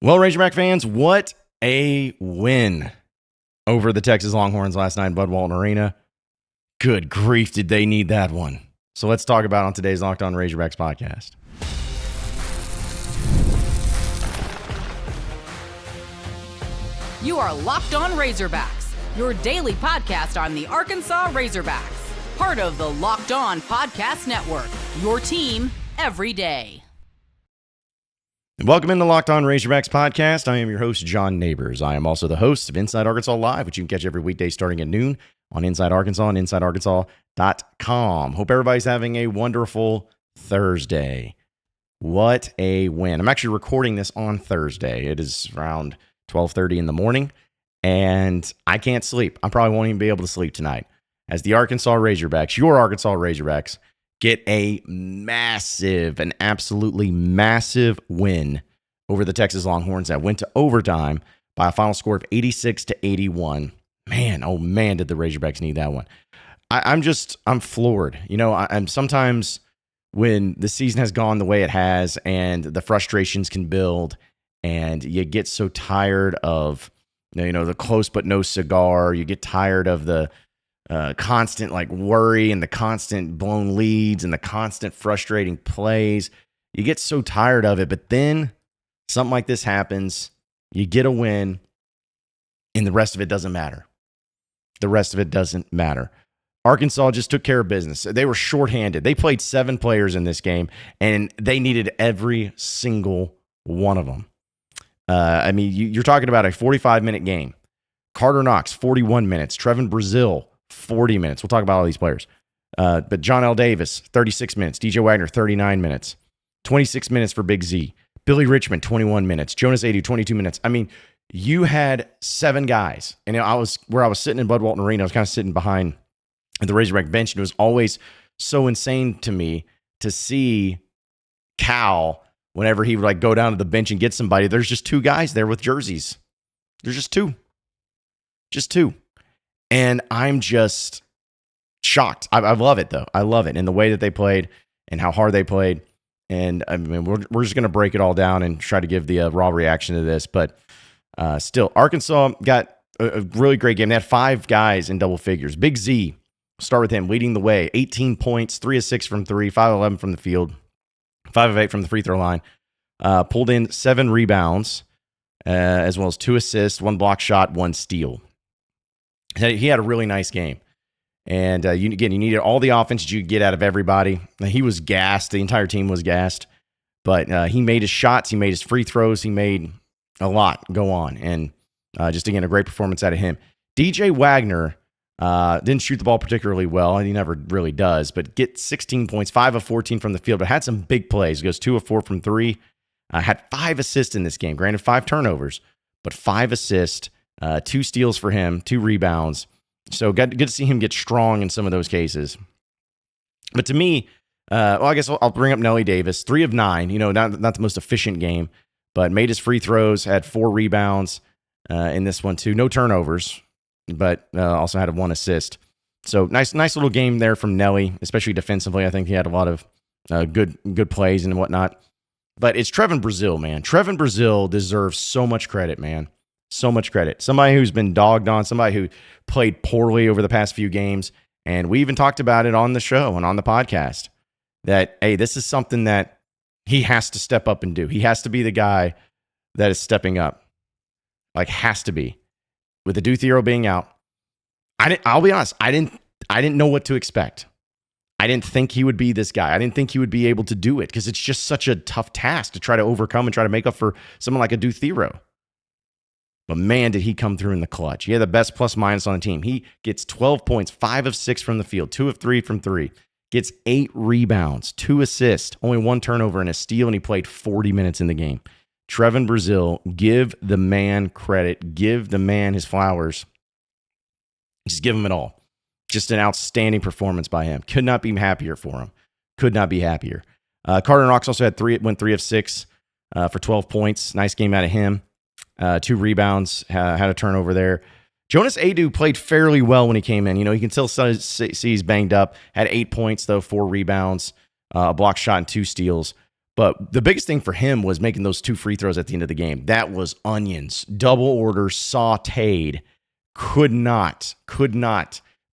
Well, Razorback fans, what a win over the Texas Longhorns last night in Bud Walton Arena. Good grief, did they need that one. So let's talk about it on today's Locked On Razorbacks podcast. You are Locked On Razorbacks, your daily podcast on the Arkansas Razorbacks, part of the Locked On Podcast Network, your team every day. Welcome into Locked On Razorbacks podcast. I am your host, John Nabors. I am also the host of Inside Arkansas Live, which you can catch every weekday starting at noon on Inside Arkansas and InsideArkansas.com. Hope everybody's having a wonderful Thursday. What a win. I'm actually recording this on Thursday. It is around 12:30 in the morning, and I can't sleep. I probably won't even be able to sleep tonight as the Arkansas Razorbacks, your Arkansas Razorbacks, get an absolutely massive win over the Texas Longhorns that went to overtime by a final score of 86-81. Man, oh man, did the Razorbacks need that one. I'm floored. You know, I'm sometimes when the season has gone the way it has and the frustrations can build and you get so tired of, the close but no cigar, you get tired of the constant worry and the constant blown leads and the constant frustrating plays. You get so tired of it, but then something like this happens, you get a win, and the rest of it doesn't matter. The rest of it doesn't matter. Arkansas just took care of business. They were shorthanded. They played 7 players in this game, and they needed every single one of them. You're talking about a 45-minute game. Carter Knox, 41 minutes. Trevon Brazile, 40 minutes. We'll talk about all these players. But John L. Davis, 36 minutes. DJ Wagner, 39 minutes. 26 minutes for Big Z. Billy Richmond, 21 minutes. Jonas Adu, 22 minutes. I mean, you had 7 guys. And I was sitting in Bud Walton Arena. I was kind of sitting behind the Razorback bench. And it was always so insane to me to see Cal, whenever he would go down to the bench and get somebody, there's just 2 guys there with jerseys. There's just 2. Just 2. And I'm just shocked. I love it, though. I love it. And the way that they played and how hard they played. And I mean, we're just going to break it all down and try to give the raw reaction to this. But still, Arkansas got a really great game. They had 5 guys in double figures. Big Z, start with him, leading the way. 18 points, 3 of 6 from 3, 5 of 11 from the field, 5 of 8 from the free throw line. Pulled in 7 rebounds, as well as 2 assists, 1 block shot, 1 steal. He had a really nice game. And you needed all the offense you could get out of everybody. He was gassed. The entire team was gassed. But he made his shots. He made his free throws. He made a lot go on. And just, again, a great performance out of him. DJ Wagner didn't shoot the ball particularly well, and he never really does, but get 16 points, 5 of 14 from the field, but had some big plays. He goes 2 of 4 from 3. Had 5 assists in this game. Granted, 5 turnovers, but 5 assists. 2 steals for him, 2 rebounds. So good to see him get strong in some of those cases. But to me, I guess I'll bring up Nelly Davis, 3 of 9. Not the most efficient game, but made his free throws, had 4 rebounds in this one too. No turnovers, but also had 1 assist. So nice little game there from Nelly, especially defensively. I think he had a lot of good plays and whatnot. But it's Trevon Brazile, man. Trevon Brazile deserves so much credit, man. So much credit. Somebody who's been dogged on, somebody who played poorly over the past few games. And we even talked about it on the show and on the podcast that, hey, this is something that he has to step up and do. He has to be the guy that is stepping up. Has to be. With the Duthero being out, I'll be honest, I didn't know what to expect. I didn't think he would be this guy. I didn't think he would be able to do it because it's just such a tough task to try to overcome and try to make up for someone like a Duthero. But man, did he come through in the clutch. He had the best plus-minus on the team. He gets 12 points, 5 of 6 from the field, 2 of 3 from 3. Gets 8 rebounds, 2 assists, only 1 turnover and a steal, and he played 40 minutes in the game. Trevon Brazile, give the man credit. Give the man his flowers. Just give him it all. Just an outstanding performance by him. Could not be happier for him. Could not be happier. Carter Knox also went 3 of 6 for 12 points. Nice game out of him. 2 rebounds, had a turnover there. Jonas Adu played fairly well when he came in. You can still see he's banged up. Had 8 points, though, 4 rebounds, a block shot, and 2 steals. But the biggest thing for him was making those 2 free throws at the end of the game. That was onions, double order, sauteed. Could not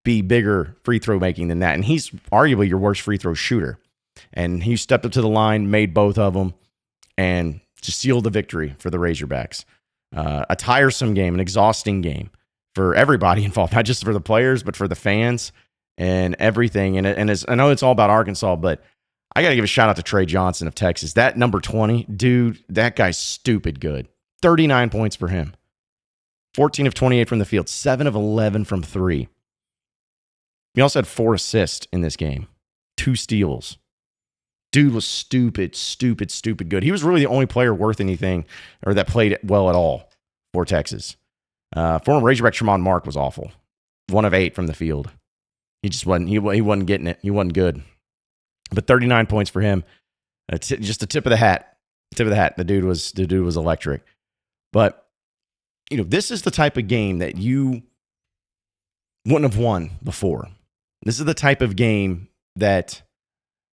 be bigger free throw making than that. And he's arguably your worst free throw shooter. And he stepped up to the line, made both of them, and just sealed the victory for the Razorbacks. A tiresome game, an exhausting game for everybody involved, not just for the players, but for the fans and everything. And I know it's all about Arkansas, but I got to give a shout out to Trey Johnson of Texas. That number 20, dude, that guy's stupid good. 39 points for him. 14 of 28 from the field, 7 of 11 from 3. He also had 4 assists in this game, 2 steals. Dude was stupid good. He was really the only player worth anything or that played well at all for Texas. Former Razorback Trevon Mark was awful. 1 of 8 from the field. He just wasn't. He wasn't getting it. He wasn't good. But 39 points for him. Just a tip of the hat. The dude was electric. But this is the type of game that you wouldn't have won before. This is the type of game that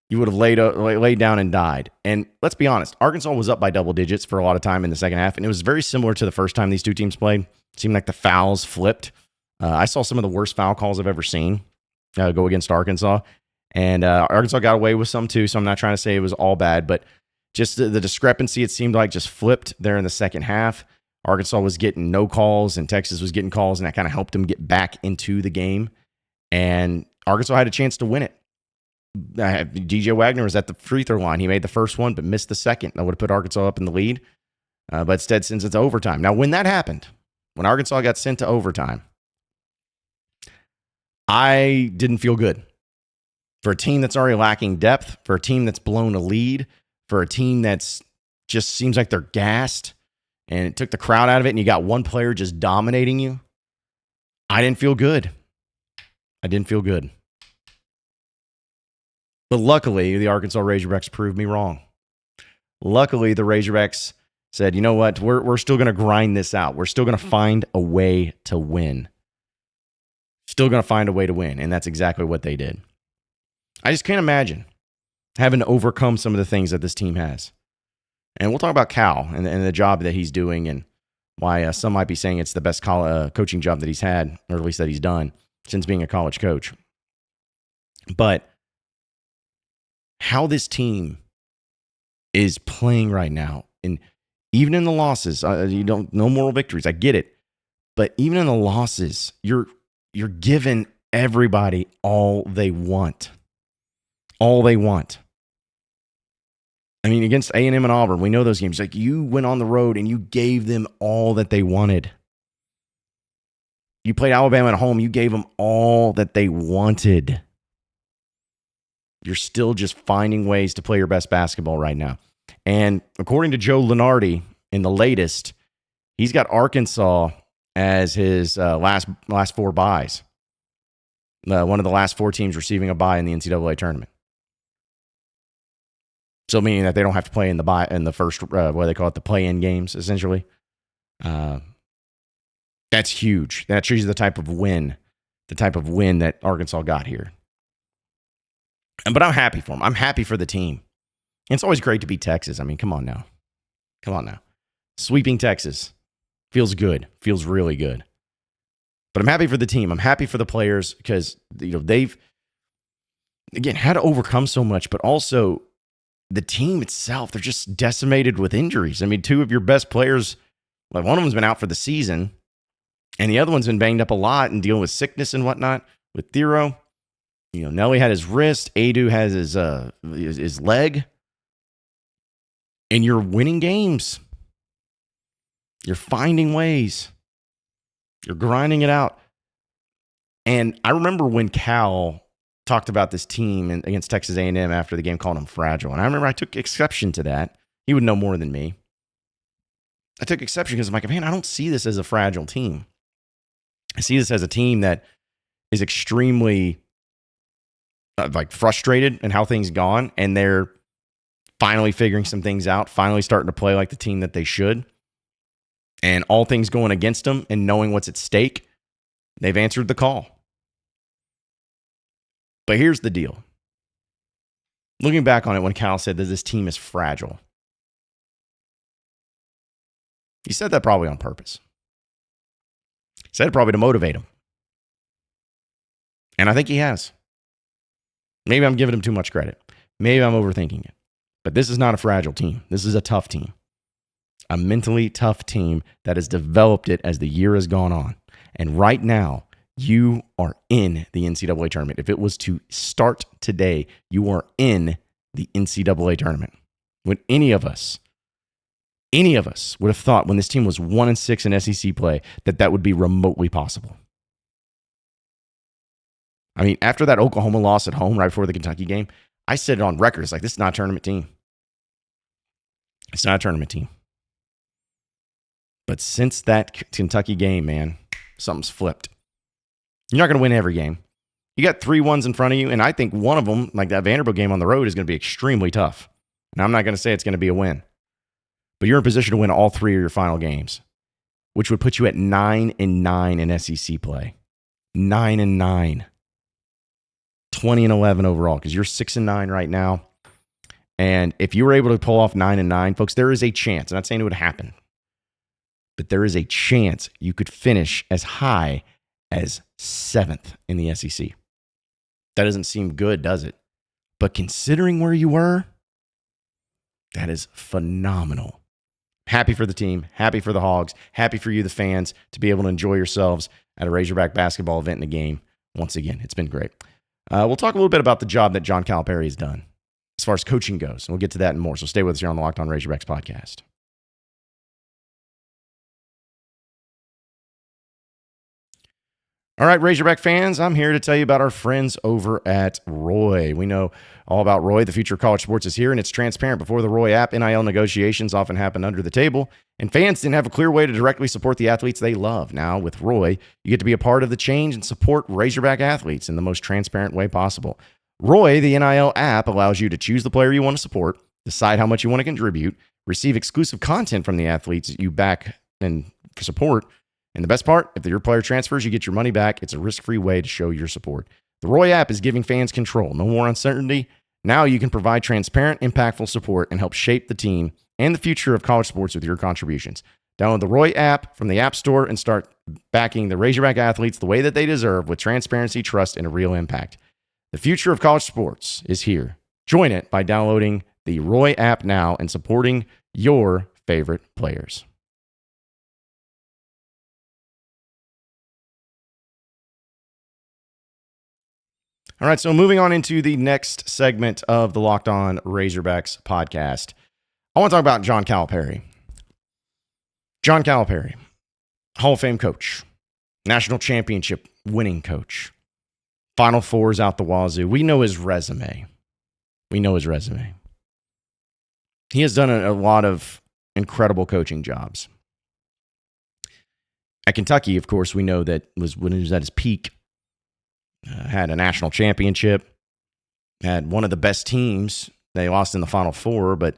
you would have laid down and died. And let's be honest, Arkansas was up by double digits for a lot of time in the second half, and it was very similar to the first time these two teams played. It seemed like the fouls flipped. I saw some of the worst foul calls I've ever seen go against Arkansas, and Arkansas got away with some too, so I'm not trying to say it was all bad, but just the discrepancy, it seemed like, just flipped there in the second half. Arkansas was getting no calls, and Texas was getting calls, and that kind of helped them get back into the game, and Arkansas had a chance to win it. DJ Wagner was at the free throw line. He made the first one, but missed the second. That would have put Arkansas up in the lead. But instead, since it's overtime. Now, when that happened, when Arkansas got sent to overtime, I didn't feel good. For a team that's already lacking depth, for a team that's blown a lead, for a team that's just seems like they're gassed, and it took the crowd out of it, and you got one player just dominating you, I didn't feel good. But luckily, the Arkansas Razorbacks proved me wrong. Luckily, the Razorbacks said, you know what, we're still going to grind this out. We're still going to find a way to win. And that's exactly what they did. I just can't imagine having to overcome some of the things that this team has. And we'll talk about Cal and the job that he's doing and why some might be saying it's the best coaching job that he's had, or at least that he's done since being a college coach. But how this team is playing right now, and even in the losses, no moral victories, I get it, but even in the losses, you're giving everybody all they want. I mean, against A&M and Auburn, we know those games. Like, you went on the road and you gave them all that they wanted. You played Alabama at home, you gave them all that they wanted. You're still just finding ways to play your best basketball right now. And according to Joe Lunardi, in the latest, he's got Arkansas as his last 4 byes. One of the last 4 teams receiving a bye in the NCAA tournament. So meaning that they don't have to play in the first, what they call it, the play-in games, essentially. That's huge. That shows you the type of win that Arkansas got here. But I'm happy for them. I'm happy for the team. And it's always great to beat Texas. I mean, come on now. Sweeping Texas feels good. Feels really good. But I'm happy for the team. I'm happy for the players because they've, again, had to overcome so much, but also the team itself, they're just decimated with injuries. I mean, 2 of your best players, like one of them's been out for the season, and the other one's been banged up a lot and dealing with sickness and whatnot with Thero. Nelly had his wrist. Adu has his leg. And you're winning games. You're finding ways. You're grinding it out. And I remember when Cal talked about this team against Texas A&M after the game, called them fragile. And I remember I took exception to that. He would know more than me. I took exception because I'm like, man, I don't see this as a fragile team. I see this as a team that is extremely frustrated in how things gone, and they're finally figuring some things out, finally starting to play like the team that they should, and all things going against them and knowing what's at stake, they've answered the call. But here's the deal. Looking back on it, when Cal said that this team is fragile, he said that probably on purpose. He said it probably to motivate him. And I think he has. Maybe I'm giving him too much credit. Maybe I'm overthinking it. But this is not a fragile team. This is a tough team. A mentally tough team that has developed it as the year has gone on. And right now, you are in the NCAA tournament. If it was to start today, you are in the NCAA tournament. Would any of us would have thought when this team was 1-6 in SEC play that would be remotely possible? I mean, after that Oklahoma loss at home right before the Kentucky game, I said it on record. It's like, this is not a tournament team. It's not a tournament team. But since that Kentucky game, man, something's flipped. You're not going to win every game. You got 3-1s in front of you, and I think one of them, like that Vanderbilt game on the road, is going to be extremely tough. And I'm not going to say it's going to be a win. But you're in position to win all 3 of your final games, which would put you at 9-9 in SEC play. 9-9. 20-11 overall, because you're 6-9 right now. And if you were able to pull off 9-9, folks, there is a chance. I'm not saying it would happen, but there is a chance you could finish as high as 7th in the SEC. That doesn't seem good, does it? But considering where you were, that is phenomenal. Happy for the team, happy for the Hogs, happy for you, the fans, to be able to enjoy yourselves at a Razorback basketball event in the game. Once again, it's been great. We'll talk a little bit about the job that John Calipari has done as far as coaching goes, and we'll get to that and more. So stay with us here on the Locked On Razorbacks podcast. All right, Razorback fans, I'm here to tell you about our friends over at Roy. We know all about Roy. The future of college sports is here, and it's transparent. Before the Roy app, NIL negotiations often happen under the table, and fans didn't have a clear way to directly support the athletes they love. Now, with Roy, you get to be a part of the change and support Razorback athletes in the most transparent way possible. Roy, the NIL app, allows you to choose the player you want to support, decide how much you want to contribute, receive exclusive content from the athletes you back and support. And the best part, if your player transfers, you get your money back. It's a risk-free way to show your support. The Roy app is giving fans control. No more uncertainty. Now you can provide transparent, impactful support and help shape the team and the future of college sports with your contributions. Download the Roy app from the App Store and start backing the Razorback athletes the way that they deserve with transparency, trust, and a real impact. The future of college sports is here. Join it by downloading the Roy app now and supporting your favorite players. All right, so moving on into the next segment of the Locked On Razorbacks podcast, I want to talk about John Calipari. John Calipari, Hall of Fame coach, national championship winning coach, Final Fours out the wazoo. We know his resume. He has done a lot of incredible coaching jobs. At Kentucky, of course, we know that was when he was at his peak. Had a national championship, had one of the best teams. They lost in the Final Four, but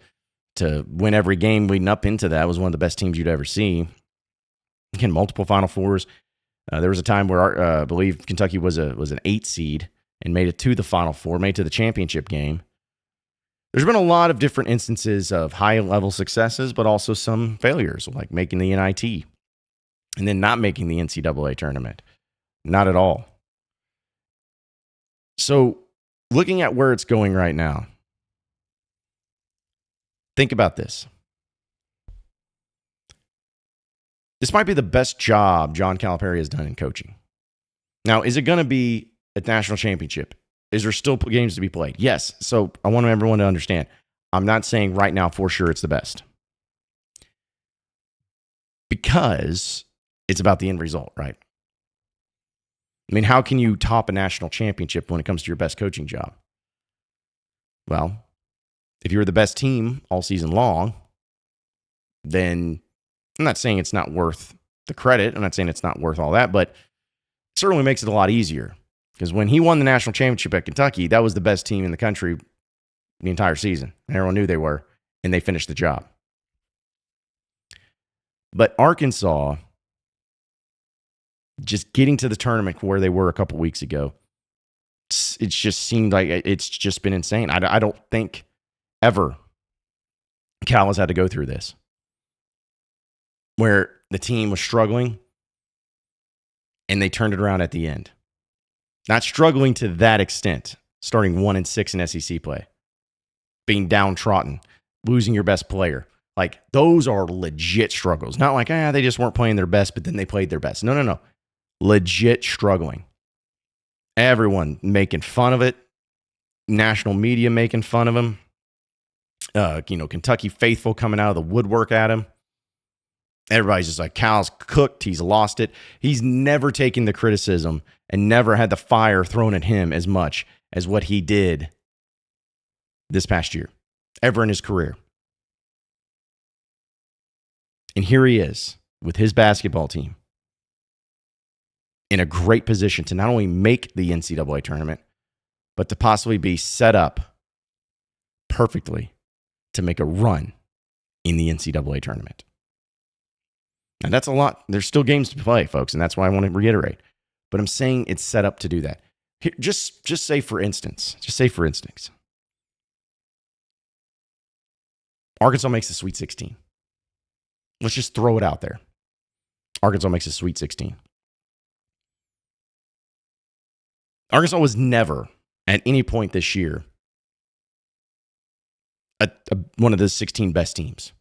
to win every game leading up into that was one of the best teams you'd ever see. Again, multiple Final Fours. There was a time where I believe Kentucky was an 8 seed and made it to the Final Four, made it to the championship game. There's been a lot of different instances of high-level successes, but also some failures, like making the NIT and then not making the NCAA tournament. Not at all. So, looking at where it's going right now, think about this. This might be the best job John Calipari has done in coaching. Now, is it going to be a national championship? Is there still games to be played? Yes. So, I want everyone to understand. I'm not saying right now for sure it's the best. Because it's about the end result, right? I mean, how can you top a national championship when it comes to your best coaching job? Well, if you're the best team all season long, then I'm not saying it's not worth the credit. I'm not saying it's not worth all that, but it certainly makes it a lot easier. Because when he won the national championship at Kentucky, that was the best team in the country the entire season. And everyone knew they were, and they finished the job. But Arkansas, just getting to the tournament where they were a couple weeks ago, it's just seemed like it's just been insane. I don't think ever Cal has had to go through this, where the team was struggling and they turned it around at the end. Not struggling to that extent, starting 1-6 in SEC play, being downtrodden, losing your best player. Like, those are legit struggles. Not like, they just weren't playing their best, but then they played their best. No. Legit struggling. Everyone making fun of it. National media making fun of him. Kentucky faithful coming out of the woodwork at him. Everybody's just like, Cal's cooked. He's lost it. He's never taken the criticism and never had the fire thrown at him as much as what he did this past year, ever in his career. And here he is with his basketball team in a great position to not only make the NCAA tournament, but to possibly be set up perfectly to make a run in the NCAA tournament. Now, that's a lot. There's still games to play, folks, and that's why I want to reiterate. But I'm saying it's set up to do that. Here, just say for instance, Arkansas makes the Sweet 16. Let's just throw it out there. Arkansas makes the Sweet 16. Arkansas was never, at any point this year, one of the 16 best teams.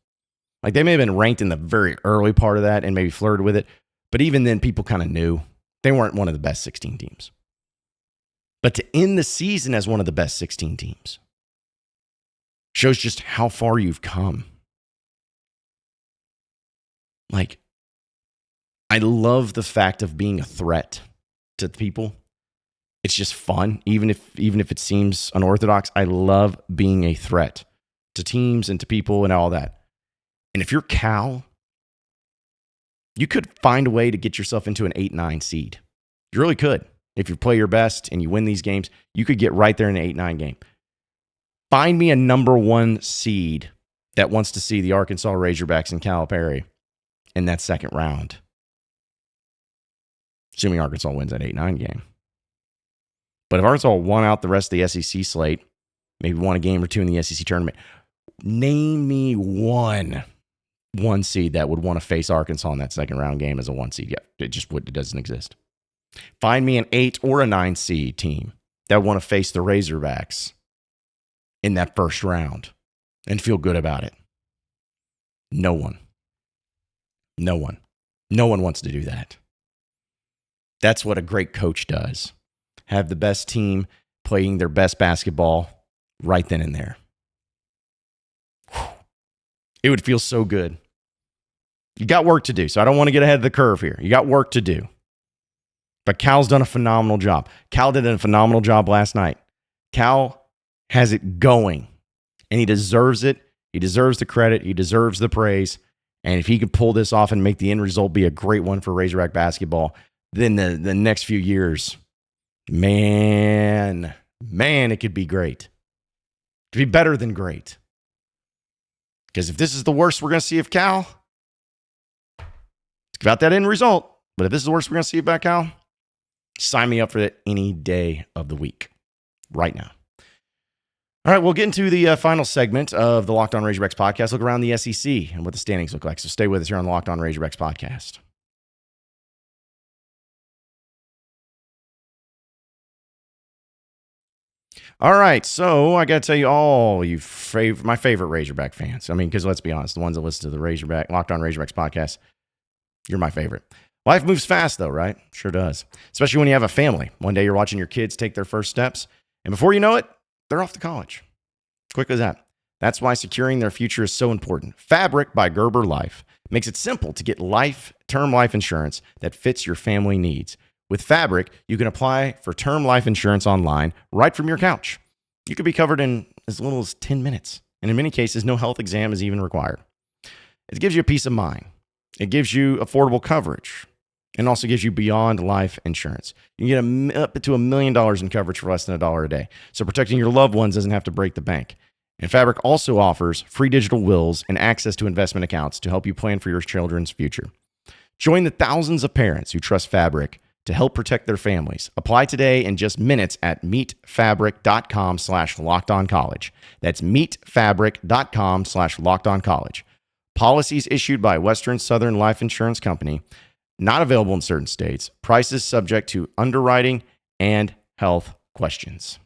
Like, they may have been ranked in the very early part of that and maybe flirted with it, but even then, people kind of knew they weren't one of the best 16 teams. But to end the season as one of the best 16 teams shows just how far you've come. Like, I love the fact of being a threat to people. It's just fun, even if it seems unorthodox. I love being a threat to teams and to people and all that. And if you're Cal, you could find a way to get yourself into an 8-9 seed. You really could. If you play your best and you win these games, you could get right there in an 8-9 game. Find me a number 1 seed that wants to see the Arkansas Razorbacks and Calipari in that second round. Assuming Arkansas wins that 8-9 game. But if Arkansas won out the rest of the SEC slate, maybe won a game or two in the SEC tournament, name me one seed that would want to face Arkansas in that second round game as a 1 seed. Yeah, it doesn't exist. Find me an 8 or a 9 seed team that would want to face the Razorbacks in that first round and feel good about it. No one. No one wants to do that. That's what a great coach does. Have the best team playing their best basketball right then and there. It would feel so good. You got work to do, so I don't want to get ahead of the curve here. You got work to do. But Cal's done a phenomenal job. Cal did a phenomenal job last night. Cal has it going, and he deserves it. He deserves the credit. He deserves the praise. And if he could pull this off and make the end result be a great one for Razorback basketball, then the next few years, man, it could be great. It could be better than great. Because if this is the worst we're going to see of Cal, it's about that end result. But if this is the worst we're going to see about Cal, sign me up for it any day of the week, right now. All right, we'll get into the final segment of the Locked On Razorbacks podcast. Look around the SEC and what the standings look like. So stay with us here on the Locked On Razorbacks podcast. All right, so I got to tell you all, my favorite Razorback fans. I mean, because let's be honest, the ones that listen to the Locked On Razorbacks podcast, you're my favorite. Life moves fast, though, right? Sure does. Especially when you have a family. One day you're watching your kids take their first steps, and before you know it, they're off to college. Quick as that. That's why securing their future is so important. Fabric by Gerber Life makes it simple to get term life insurance that fits your family needs. With Fabric, you can apply for term life insurance online right from your couch. You could be covered in as little as 10 minutes. And in many cases, no health exam is even required. It gives you a peace of mind. It gives you affordable coverage. And also gives you beyond life insurance. You can get up to $1 million in coverage for less than $1 a day. So protecting your loved ones doesn't have to break the bank. And Fabric also offers free digital wills and access to investment accounts to help you plan for your children's future. Join the thousands of parents who trust Fabric to help protect their families. Apply today in just minutes at meetfabric.com/lockedoncollege. That's meetfabric.com/lockedoncollege. Policies issued by Western Southern Life Insurance Company. Not available in certain states. Prices subject to underwriting and health questions.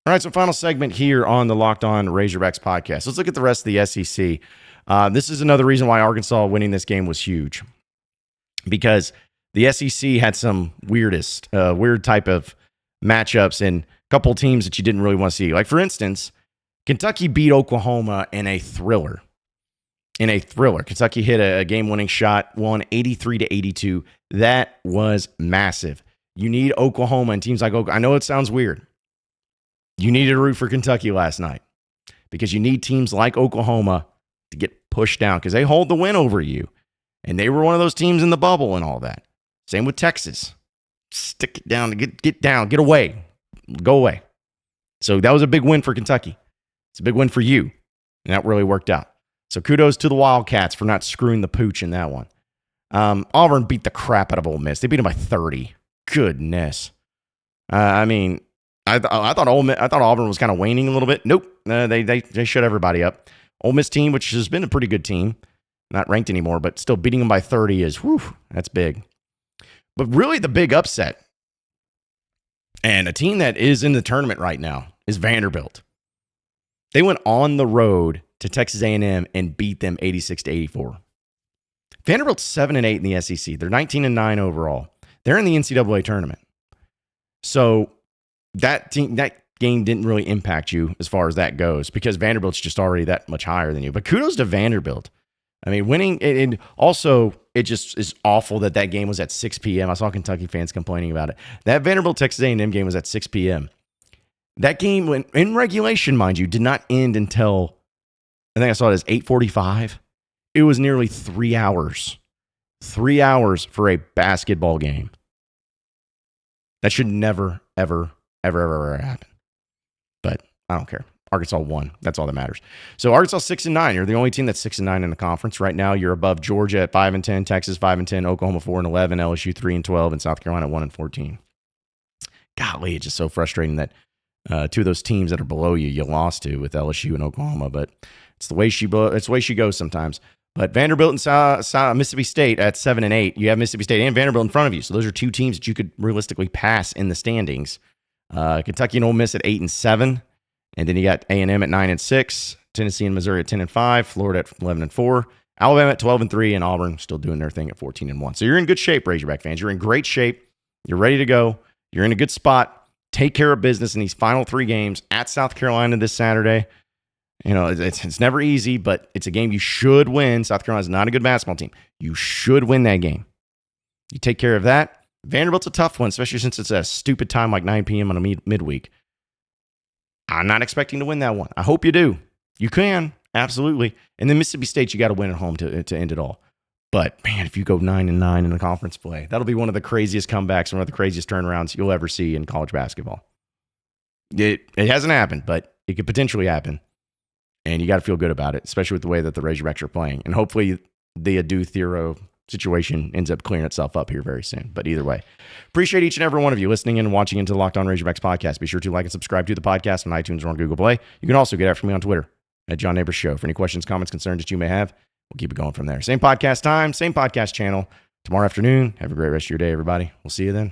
All right, so final segment here on the Locked On Razorbacks podcast. Let's look at the rest of the SEC. This is another reason why Arkansas winning this game was huge, because the SEC had some weird type of matchups and a couple teams that you didn't really want to see. Like, for instance, Kentucky beat Oklahoma in a thriller. Kentucky hit a game-winning shot, won 83-82. That was massive. You need Oklahoma and teams like Oklahoma. I know it sounds weird. You needed to root for Kentucky last night because you need teams like Oklahoma to get pushed down because they hold the win over you. And they were one of those teams in the bubble and all that. Same with Texas. Stick it down, get down, get away, go away. So that was a big win for Kentucky. It's a big win for you. And that really worked out. So kudos to the Wildcats for not screwing the pooch in that one. Auburn beat the crap out of Ole Miss. They beat them by 30. Goodness. I thought Auburn was kind of waning a little bit. Nope, they shut everybody up. Ole Miss team, which has been a pretty good team, not ranked anymore, but still beating them by 30 is, that's big. But really the big upset, and a team that is in the tournament right now, is Vanderbilt. They went on the road to Texas A&M and beat them 86-84. Vanderbilt's 7-8 in the SEC. They're 19-9 overall. They're in the NCAA tournament. So that game didn't really impact you as far as that goes because Vanderbilt's just already that much higher than you. But kudos to Vanderbilt. I mean, winning, and also it just is awful that game was at 6 p.m. I saw Kentucky fans complaining about it. That Vanderbilt-Texas A&M game was at 6 p.m. That game, when in regulation, mind you, did not end until, I think I saw it as 8:45. It was nearly 3 hours. 3 hours for a basketball game. That should never, ever happen. But I don't care. Arkansas won. That's all that matters. So Arkansas 6-9. You're the only team that's 6-9 in the conference right now. You're above Georgia at 5-10, Texas 5-10, Oklahoma 4-11, LSU 3-12, and South Carolina 1-14. Golly, it's just so frustrating that two of those teams that are below you lost to with LSU and Oklahoma. But it's the way she goes sometimes. But Vanderbilt and Mississippi State at 7-8. You have Mississippi State and Vanderbilt in front of you. So those are two teams that you could realistically pass in the standings. Kentucky and Ole Miss at 8-7. And then you got A&M at 9-6, Tennessee and Missouri at 10-5, Florida at 11-4, Alabama at 12-3, and Auburn still doing their thing at 14-1. So you're in good shape, Razorback fans. You're in great shape. You're ready to go. You're in a good spot. Take care of business in these final 3 games at South Carolina this Saturday. You know, it's never easy, but it's a game you should win. South Carolina's not a good basketball team. You should win that game. You take care of that. Vanderbilt's a tough one, especially since it's a stupid time like 9 p.m. on a midweek. I'm not expecting to win that one. I hope you do. You can, absolutely. And then Mississippi State, you got to win at home to end it all. But, man, if you go 9-9 in the conference play, that'll be one of the craziest comebacks and one of the craziest turnarounds you'll ever see in college basketball. It hasn't happened, but it could potentially happen. And you got to feel good about it, especially with the way that the Razorbacks are playing. And hopefully the Adu Thero situation ends up clearing itself up here very soon. But either way, appreciate each and every one of you listening and watching into the Locked On Razorbacks podcast. Be sure to like and subscribe to the podcast on iTunes or on Google Play. You can also get after me on Twitter at John Nabors Show. For any questions, comments, concerns that you may have, we'll keep it going from there. Same podcast time, same podcast channel tomorrow afternoon. Have a great rest of your day, everybody. We'll see you then.